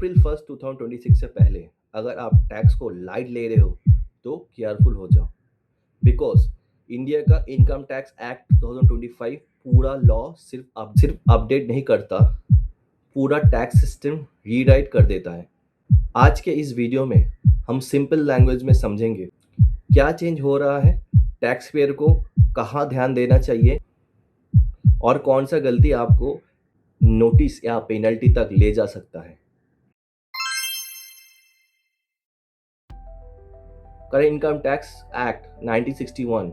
अप्रैल 1 2026 से पहले अगर आप टैक्स को लाइट ले रहे हो तो केयरफुल हो जाओ, बिकॉज इंडिया का इनकम टैक्स एक्ट 2025 पूरा लॉ सिर्फ अपडेट नहीं करता, पूरा टैक्स सिस्टम रीराइट कर देता है। आज के इस वीडियो में हम सिंपल लैंग्वेज में समझेंगे क्या चेंज हो रहा है, टैक्स पेयर को कहाँ ध्यान देना चाहिए और कौन सा गलती आपको नोटिस या पेनल्टी तक ले जा सकता है। Current Income Tax Act 1961,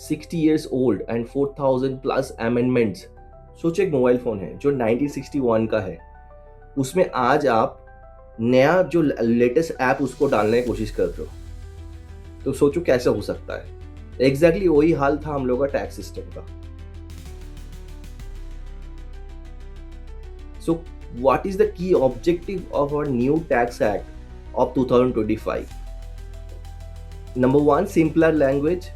60 years old and 4000 plus amendments। सोचो एक मोबाइल फ़ोन है जो 1961 का है, उसमें आज आप नया जो लेटेस्ट ऐप उसको डालने की कोशिश कर रहे हो, तो सोचो कैसा हो सकता है। एग्जैक्टली वही हाल था हम लोग का टैक्स सिस्टम का। So what is the key objective of our new tax act of 2025? Number one, simpler language,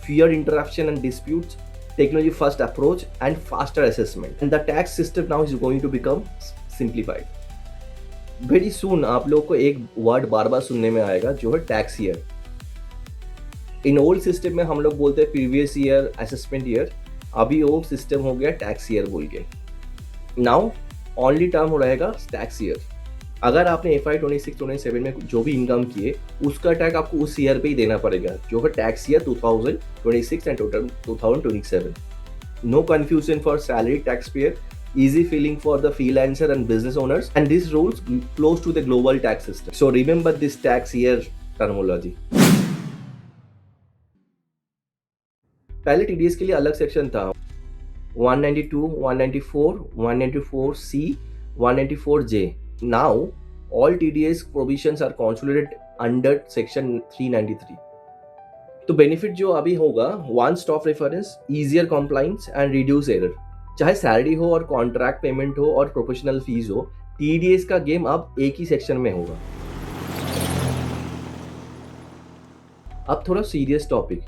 fewer interruption and disputes, technology first approach and faster assessment. And the tax system now is going to become simplified. Very soon आप लोग को एक word बार बार सुनने में आएगा जो है tax year. In old system में हम लोग बोलते हैं प्रीवियस ईयर, असेसमेंट ईयर, अभी वो सिस्टम हो गया टैक्स ईयर बोल के। नाउ ओनली टर्म हो रहेगा टैक्स ईयर। अगर आपने FY 26-27 में जो भी इनकम किए उसका टैक्स आपको उस ईयर पे ही देना पड़ेगा जो है tax year 2026 and 2027। No confusion for salary tax payer, easy feeling for the freelancer and business owners, and these rules close to the global tax system. So remember this tax year terminology. पहले TDS के लिए अलग section था, 192, 194, 194C, 194J. Now all TDS provisions are consolidated under section 393. तो benefit जो अभी होगा, one stop reference, easier compliance and reduce error. चाहे सैलरी हो और कॉन्ट्रैक्ट पेमेंट हो और प्रोफेशनल फीस हो, TDS का गेम अब एक ही सेक्शन में होगा। अब थोड़ा सीरियस टॉपिक,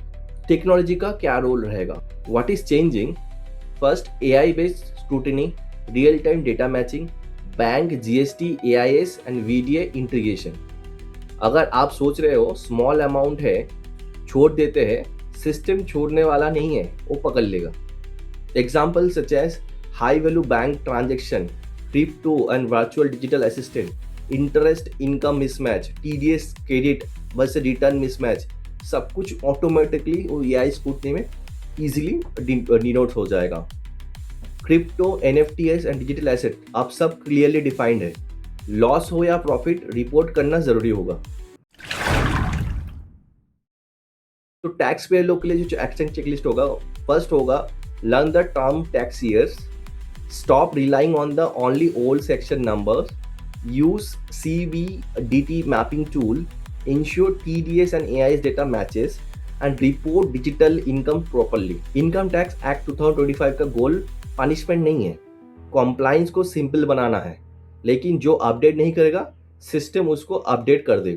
टेक्नोलॉजी का क्या रोल रहेगा, what is changing? First, AI based scrutiny, real time data matching, bank, GST, AIS and VDA integration. अगर आप सोच रहे हो स्मॉल अमाउंट है छोड़ देते हैं, सिस्टम छोड़ने वाला नहीं है, वो पकड़ लेगा। Example such as high value bank transaction, crypto and virtual digital assistant, interest income mismatch, TDS credit versus return mismatch, सब कुछ ऑटोमेटिकली वो AI स्क्रूटनी में इजीली डिनोट हो जाएगा। Crypto, NFTs and digital asset अब सब क्लियरली डिफाइंड है। Loss हो या प्रॉफिट रिपोर्ट करना जरूरी होगा। तो टैक्स पेयर लोग के लिए जो एक्शन चेकलिस्ट होगा, फर्स्ट होगा learn the term tax years, stop relying on the only old section numbers, use CBDT mapping tool, ensure TDS and AIS data matches and report digital income properly. Income tax act 2025 का गोल punishment नहीं है, compliance को simple बनाना है, लेकिन जो update नहीं करेगा system उसको अपडेट कर देगा।